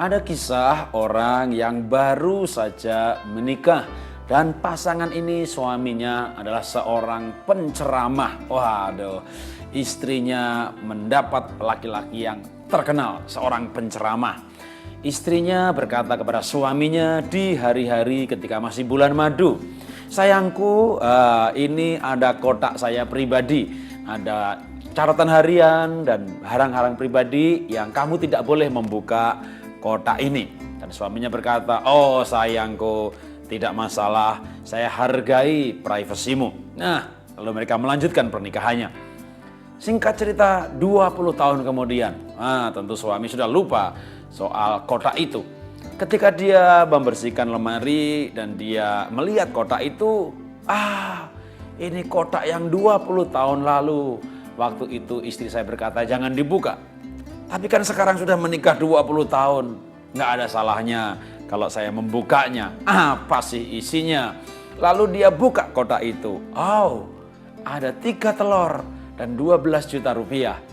Ada kisah orang yang baru saja menikah dan pasangan ini suaminya adalah seorang penceramah. Waduh, istrinya mendapat laki-laki yang terkenal, seorang penceramah. Istrinya berkata kepada suaminya di hari-hari ketika masih bulan madu, "Sayangku, ini ada kotak saya pribadi, ada catatan harian dan harang-harang pribadi yang kamu tidak boleh membuka kotak ini." Dan suaminya berkata, "Oh sayangku, tidak masalah, saya hargai privasimu." Nah, lalu mereka melanjutkan pernikahannya. Singkat cerita 20 tahun kemudian, tentu suami sudah lupa soal kotak itu. Ketika dia membersihkan lemari dan dia melihat kotak itu, ini kotak yang 20 tahun lalu. Waktu itu istri saya berkata, "Jangan dibuka." Tapi kan sekarang sudah menikah 20 tahun. Nggak ada salahnya kalau saya membukanya. Apa sih isinya? Lalu dia buka kotak itu. Ada 3 telur dan 12 juta rupiah.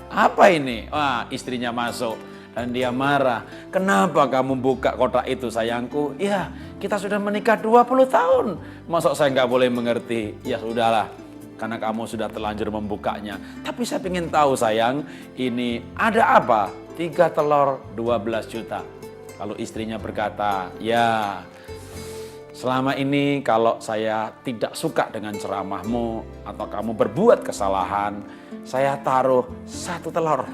Apa ini? Istrinya masuk dan dia marah. "Kenapa kamu buka kotak itu sayangku?" "Ya, kita sudah menikah 20 tahun. Masa saya nggak boleh mengerti?" "Ya sudahlah, karena kamu sudah terlanjur membukanya. Tapi saya ingin tahu sayang, ini ada apa? 3 telur 12 juta. Lalu istrinya berkata, "Ya, selama ini kalau saya tidak suka dengan ceramahmu atau kamu berbuat kesalahan, saya taruh 1 telur.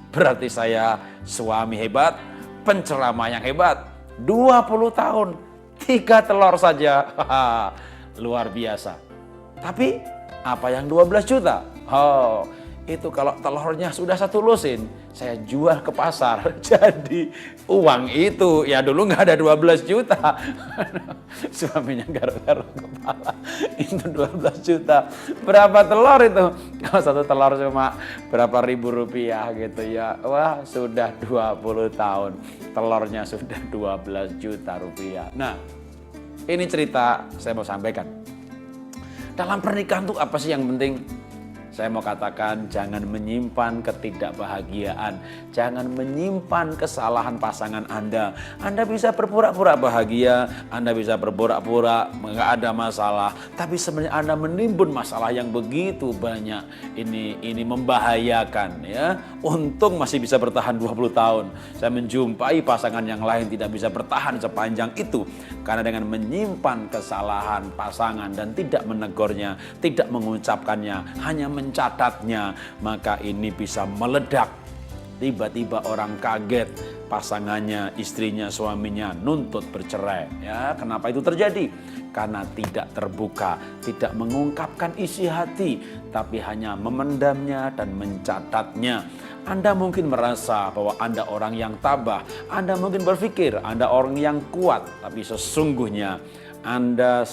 Berarti saya suami hebat, penceramah yang hebat. 20 tahun, 3 telur saja. Luar biasa. Tapi apa yang 12 juta? Itu kalau telurnya sudah 1 lusin, saya jual ke pasar." Jadi uang itu, ya dulu nggak ada 12 juta. Suaminya garuk-garuk kepala. Itu 12 juta. Berapa telur itu? Kalau 1 telur cuma berapa ribu rupiah gitu ya. Wah, sudah 20 tahun. Telurnya sudah 12 juta rupiah. Nah, ini cerita saya mau sampaikan. Dalam pernikahan tuh apa sih yang penting? Saya mau katakan, jangan menyimpan ketidakbahagiaan. Jangan menyimpan kesalahan pasangan Anda. Anda bisa berpura-pura bahagia, Anda bisa berpura-pura nggak ada masalah. Tapi sebenarnya Anda menimbun masalah yang begitu banyak. Ini membahayakan ya. Untung masih bisa bertahan 20 tahun. Saya menjumpai pasangan yang lain tidak bisa bertahan sepanjang itu. Karena dengan menyimpan kesalahan pasangan dan tidak menegurnya, tidak mengucapkannya, hanya mencatatnya, maka ini bisa meledak. Tiba-tiba orang kaget, pasangannya, istrinya, suaminya nuntut bercerai. Ya, kenapa itu terjadi? Karena tidak terbuka, tidak mengungkapkan isi hati, tapi hanya memendamnya dan mencatatnya. Anda mungkin merasa bahwa Anda orang yang tabah, Anda mungkin berpikir Anda orang yang kuat, tapi sesungguhnya Anda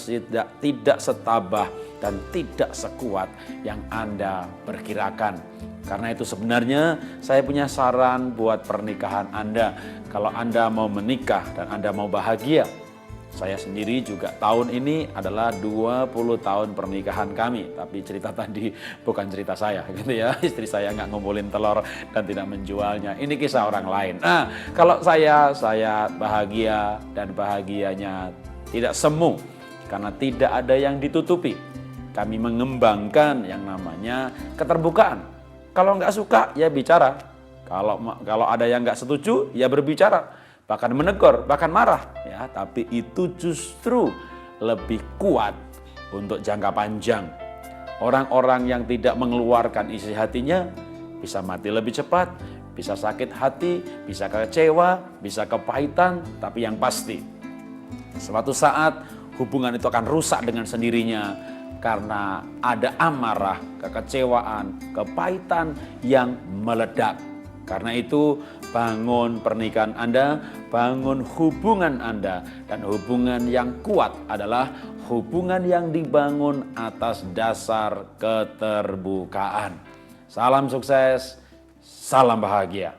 tidak setabah dan tidak sekuat yang Anda perkirakan. Karena itu sebenarnya saya punya saran buat pernikahan Anda. Kalau Anda mau menikah dan Anda mau bahagia. Saya sendiri juga tahun ini adalah 20 tahun pernikahan kami. Tapi cerita tadi bukan cerita saya gitu ya. Istri saya nggak ngumpulin telur dan tidak menjualnya. Ini kisah orang lain. Nah, kalau saya bahagia dan bahagianya tidak semu. Karena tidak ada yang ditutupi. Kami mengembangkan yang namanya keterbukaan. Kalau nggak suka, ya bicara. Kalau ada yang nggak setuju, ya berbicara. Bahkan menegur, bahkan marah. Ya, tapi itu justru lebih kuat untuk jangka panjang. Orang-orang yang tidak mengeluarkan isi hatinya bisa mati lebih cepat, bisa sakit hati, bisa kecewa, bisa kepahitan. Tapi yang pasti, suatu saat hubungan itu akan rusak dengan sendirinya. Karena ada amarah, kekecewaan, kepahitan yang meledak. Karena itu bangun pernikahan Anda, bangun hubungan Anda. Dan hubungan yang kuat adalah hubungan yang dibangun atas dasar keterbukaan. Salam sukses, salam bahagia.